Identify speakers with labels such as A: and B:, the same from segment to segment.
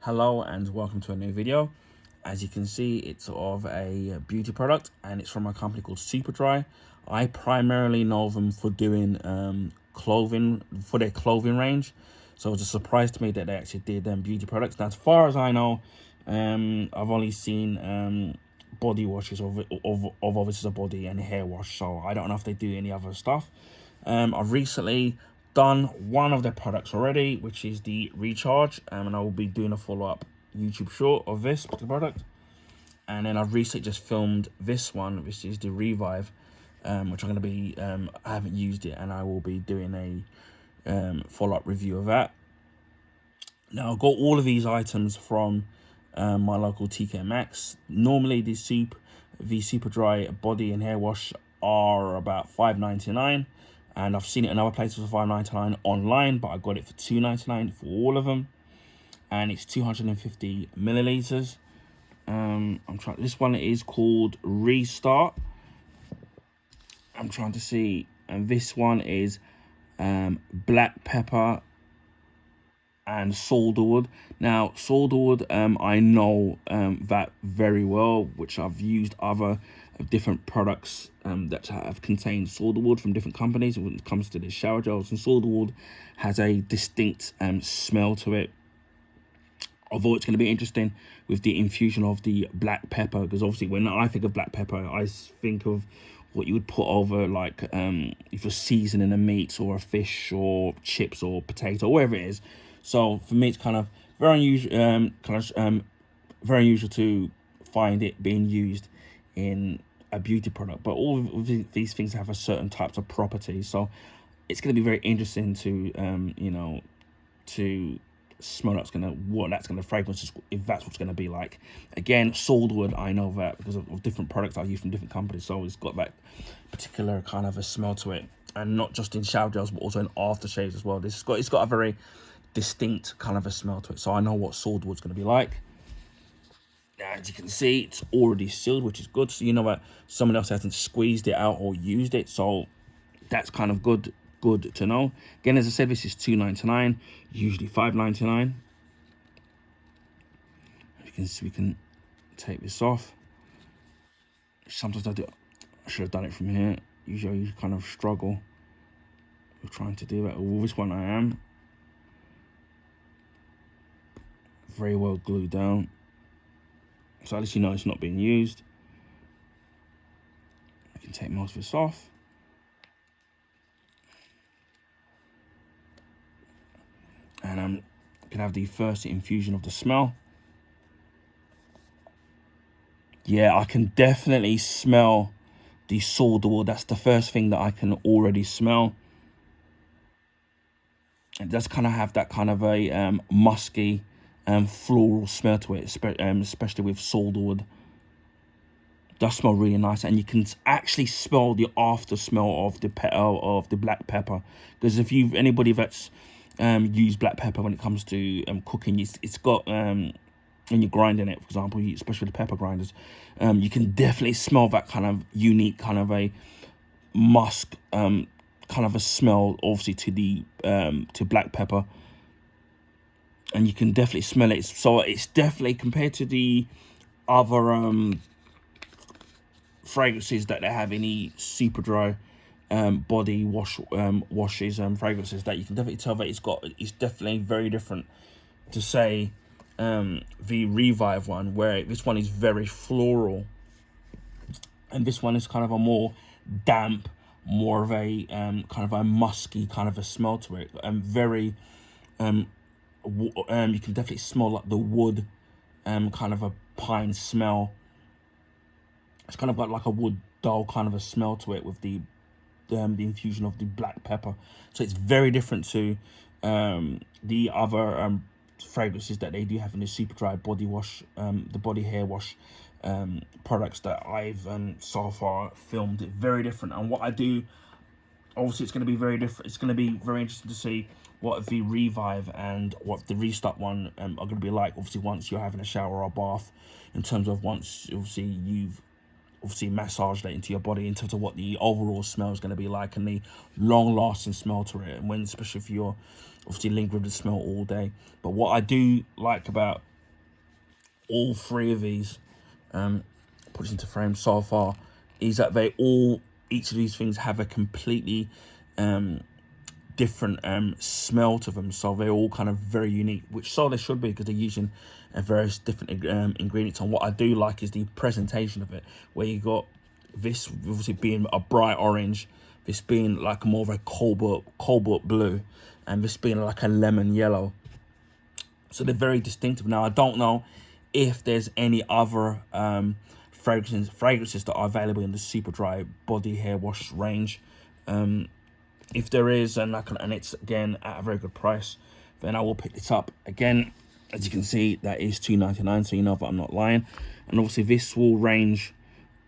A: Hello and welcome to a new video. As you can see, it's of a beauty product and it's from a company called Superdry. I primarily know them for doing clothing, for their clothing range. So it was a surprise to me that they actually did beauty products. Now, as far as I know, I've only seen body washes of obviously a body and hair wash. So I don't know if they do any other stuff. I've recently done one of their products already, which is the recharge, and I will be doing a follow-up YouTube short of this product. And then I've recently just filmed this one, which is the revive, which I'm going to be I haven't used it, and I will be doing a follow-up review of that. Now, I've got all of these items from my local TK Maxx. Normally the Superdry body and hair wash are about $5.99, and I've seen it in other places for $5.99 online, but I got it for $2.99 for all of them, and it's 250 milliliters. This one is called Restart. I'm trying to see, and this one is black pepper and sandalwood. Now, sandalwood, I know that very well, which I've used other different products that have contained sandalwood from different companies when it comes to the shower gels. And sandalwood has a distinct smell to it. Although it's going to be interesting with the infusion of the black pepper, because obviously when I think of black pepper, I think of what you would put over, like if you're seasoning a meat or a fish or chips or potato, whatever it is. So for me, it's kind of very unusual, very unusual to find it being used in a beauty product. But all of these things have a certain types of properties, so it's going to be very interesting to to smell what that's gonna fragrance, if that's what's gonna be like. Again, sandalwood, I know that because of different products I use from different companies, so it's got that particular kind of a smell to it, and not just in shower gels but also in aftershaves as well. It's got a very distinct kind of a smell to it, so I know what sandalwood's gonna be like. Now, as you can see, it's already sealed, which is good, so you know that someone else hasn't squeezed it out or used it, so that's kind of good to know. Again, as I said, this is $2.99, usually $5.99. You can see, we can take this off. Sometimes I should have done it from here. Usually you kind of struggle with trying to do that. With this one I am very well glued down, so at least you know it's not being used. I can take most of this off. And I'm gonna have the first infusion of the smell. Yeah, I can definitely smell the sandalwood. That's the first thing that I can already smell. It does kind of have that kind of a musky, floral smell to it, especially with sandalwood. It does smell really nice, and you can actually smell the after smell of the black pepper. Because if anybody that's use black pepper when it comes to cooking, it's got when you're grinding it, for example, especially with the pepper grinders, you can definitely smell that kind of unique kind of a musk kind of a smell, obviously, to the to black pepper, and you can definitely smell it. So it's definitely, compared to the other fragrances that they have in the Superdry body washes and fragrances, that you can definitely tell that it's definitely very different to, say, the revive one, where this one is very floral and this one is kind of a more damp, more of a kind of a musky kind of a smell to it, and very you can definitely smell like the wood, kind of a pine smell. It's kind of got like a wood dull kind of a smell to it with the infusion of the black pepper. So it's very different to the other fragrances that they do have in the Superdry body wash, the body hair wash products that I've so far filmed. It very different. And what I do, obviously, it's going to be very different. It's going to be very interesting to see what the revive and what the restart one are going to be like, obviously, once you're having a shower or a bath, in terms of once obviously you've massage that into your body, in terms of what the overall smell is going to be like, and the long-lasting smell to it, and when, especially if you're obviously lingering with the smell all day. But what I do like about all three of these, put this into frame so far, is that each of these things have a completely different smell to them, so they're all kind of very unique, which so they should be, because they're using various different ingredients. And what I do like is the presentation of it, where you got this obviously being a bright orange, this being like more of a cobalt blue, and this being like a lemon yellow. So they're very distinctive. Now, I don't know if there's any other fragrances that are available in the Superdry body hair wash range. If there is, and it's again at a very good price, then I will pick this up. Again, as you can see, that is $2.99, so you know that I'm not lying. And obviously this will range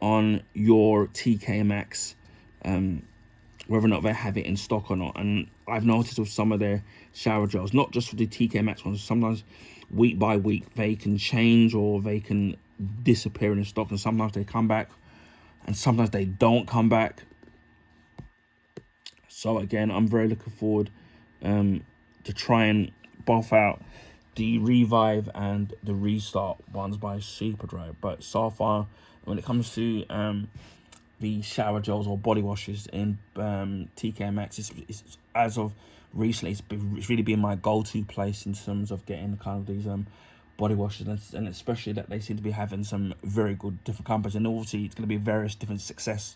A: on your TK Maxx, whether or not they have it in stock or not. And I've noticed with some of their shower gels, not just for the TK Maxx ones, sometimes week by week they can change or they can disappear in the stock, and sometimes they come back and sometimes they don't come back. So again, I'm very looking forward to try and buff out the Revive and the Restart ones by Superdry. But so far, when it comes to the shower gels or body washes in TK Maxx, it's as of recently, it's really been my go-to place in terms of getting kind of these body washes, and especially that they seem to be having some very good different companies. And obviously, it's going to be various different success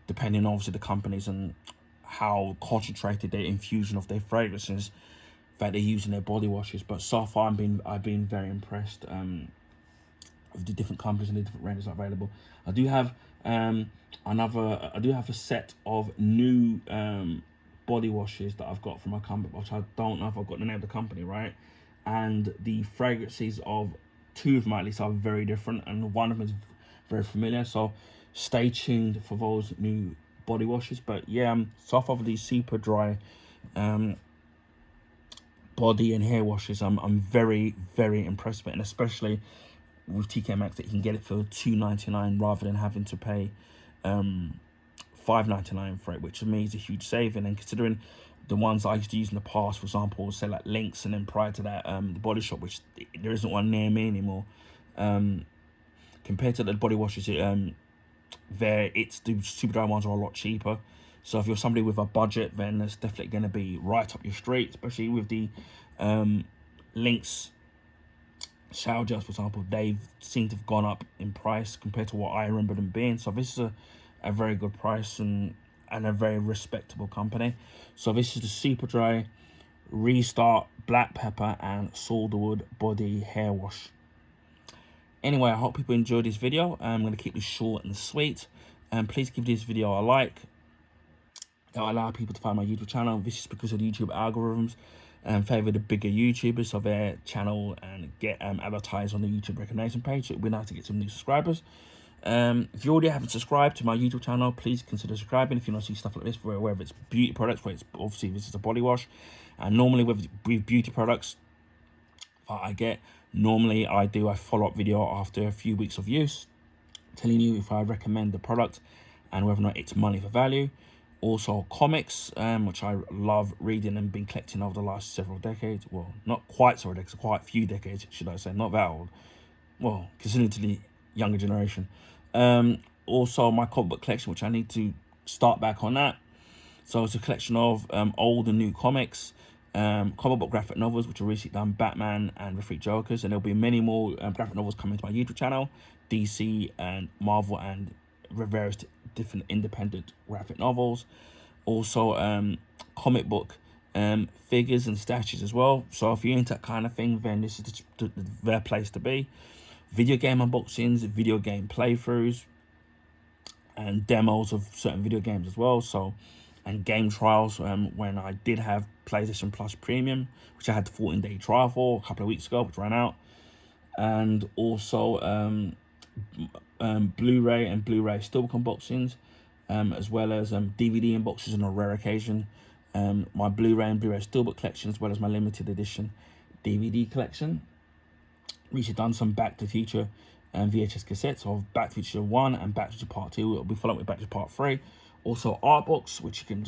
A: depending on obviously the companies and how concentrated their infusion of their fragrances that they use in their body washes. But so far, I've been very impressed with the different companies and the different ranges available. I do have a set of new body washes that I've got from my company, which I don't know if I've got the name of the company right. And the fragrances of two of them at least are very different, and one of them is very familiar. So stay tuned for those new body washes. But yeah, so far with these Superdry body and hair washes, I'm very, very impressed with it, and especially with TK Maxx that you can get it for $2.99 rather than having to pay $5.99 for it, which to me is a huge saving. And considering the ones I used to use in the past, for example, say like Lynx, and then prior to that the Body Shop, which there isn't one near me anymore, compared to the body washes, the Superdry ones are a lot cheaper. So if you're somebody with a budget, then it's definitely going to be right up your street, especially with the Lynx shower gels, for example. They've seemed to have gone up in price compared to what I remember them being. So this is a very good price and a very respectable company. So this is the Superdry Restart Black Pepper and Sandalwood Body Hair Wash. Anyway, I hope people enjoyed this video. I'm going to keep this short and sweet. And please give this video a like. That'll allow people to find my YouTube channel. This is because of the YouTube algorithms favor the bigger YouTubers, so their channel and get advertised on the YouTube recommendation page. So it'd be nice to get some new subscribers. If you already haven't subscribed to my YouTube channel, please consider subscribing if you want to see stuff like this, whether it's beauty products, where it's obviously this is a body wash. And normally with beauty products that I get, normally I do a follow-up video after a few weeks of use, telling you if I recommend the product and whether or not it's money for value. Also comics, which I love reading and been collecting over the last several decades. Well, not quite several decades, quite a few decades, should I say, not that old. Well, considering to the younger generation. Also my comic book collection, which I need to start back on that. So it's a collection of old and new comics, comic book graphic novels, which are recently done, Batman and the Three Jokers, and there'll be many more graphic novels coming to my YouTube channel, DC and Marvel and various different independent graphic novels. Also comic book figures and statues as well. So if you're into that kind of thing, then this is their place to be. Video game unboxings, video game playthroughs, and demos of certain video games as well. So, and game trials when I did have PlayStation Plus Premium, which I had the 14-day trial for a couple of weeks ago, which ran out. And also Blu-ray and Blu-ray steelbook unboxings, as well as DVD unboxings on a rare occasion. My Blu-ray and Blu-ray steelbook collection, as well as my limited edition DVD collection. Recently done some Back to the Future VHS cassettes of Back to the Future 1 and Back to the Future Part 2. It'll be followed with Back to Part 3. Also art books, which you can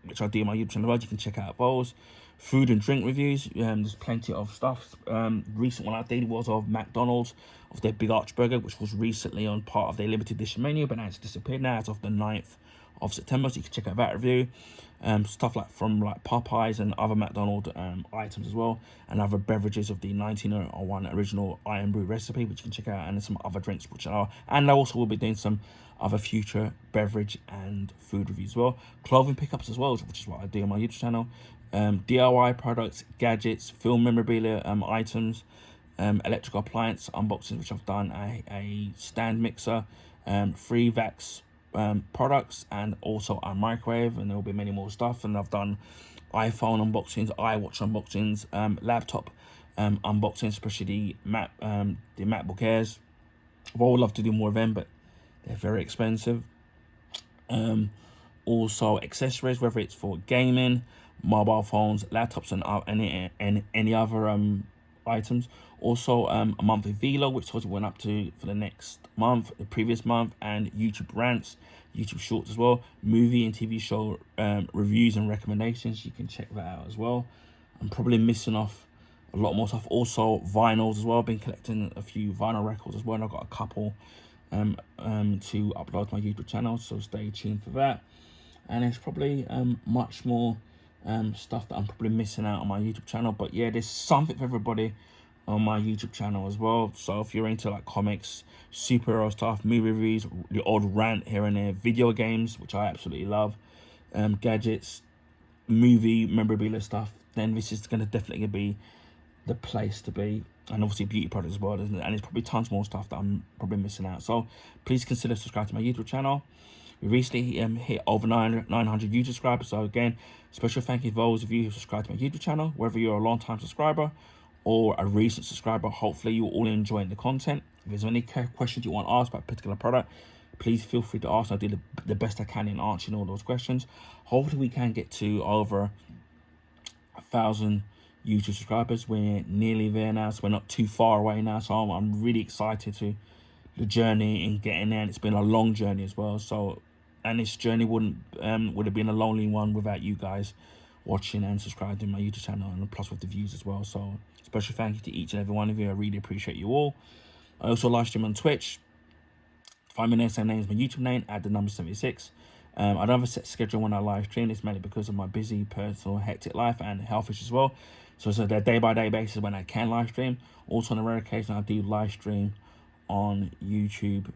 A: which I do on my YouTube channel. You can check out those. Food and drink reviews. There's plenty of stuff. Recent one I did was of McDonald's, of their Big Arch Burger, which was recently on part of their limited edition menu, but now it's disappeared now as of the 9th of September. So you can check out that review. Stuff like from like Popeyes and other McDonald's items as well, and other beverages of the 1901 original Iron Brew recipe, which you can check out, and some other drinks which are, and I also will be doing some other future beverage and food reviews as well. Clothing pickups as well, which is what I do on my YouTube channel. DIY products, gadgets, film memorabilia items, electrical appliance unboxing, which I've done a stand mixer, free vax products, and also a microwave, and there will be many more stuff. And I've done iPhone unboxings, iWatch unboxings, laptop unboxings, especially the MacBook Airs. I would love to do more of them, but they're very expensive. Also accessories, whether it's for gaming, mobile phones, laptops, and any other items. Also a monthly vlog, which sort of went up to for the next month, the previous month, and YouTube rants, YouTube shorts as well, movie and TV show reviews and recommendations. You can check that out as well. I'm probably missing off a lot more stuff. Also vinyls as well. I've been collecting a few vinyl records as well, and I've got a couple to upload to my YouTube channel, so stay tuned for that. And there's probably much more stuff that I'm probably missing out on my YouTube channel, but yeah, there's something for everybody on my YouTube channel as well. So if you're into like comics, superhero stuff, movie reviews, the odd rant here and there, video games, which I absolutely love, gadgets, movie memorabilia stuff, then this is definitely be the place to be. And obviously beauty products as well, isn't it? And there's probably tons more stuff that I'm probably missing out. So please consider subscribing to my YouTube channel. We recently hit over 900 YouTube subscribers. So again, special thank you to those of you who subscribe to my YouTube channel, whether you're a long-time subscriber or a recent subscriber. Hopefully you're all enjoying the content. If there's any questions you want to ask about a particular product, please feel free to ask. I'll do the best I can in answering all those questions. Hopefully we can get to over 1,000 YouTube subscribers. We're nearly there now, so we're not too far away now. So I'm really excited to the journey in getting there. And it's been a long journey as well. So, and this journey would have been a lonely one without you guys watching and subscribing to my YouTube channel, and plus with the views as well. So special thank you to each and every one of you. I really appreciate you all. I also live stream on Twitch. Find me there, same name as my YouTube name, add the number 76. I don't have a set schedule when I live stream. It's mainly because of my busy, personal, hectic life and health issues as well. So it's a day-by-day basis when I can live stream. Also on a rare occasion, I do live stream on YouTube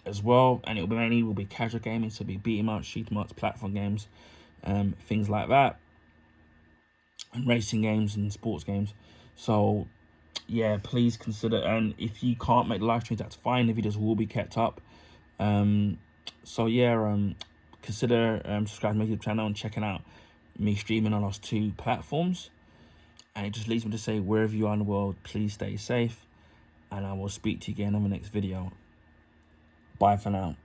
A: as well. And it will be casual gaming, so it'll be beat 'em ups, shoot 'em ups, platform games, things like that. And racing games and sports games. So yeah, please consider, and if you can't make the live streams, that's fine. The videos will be kept up. So yeah, consider subscribing to my YouTube channel and checking out me streaming on those 2 platforms. And it just leaves me to say, wherever you are in the world, please stay safe, and I will speak to you again on the next video. Bye for now.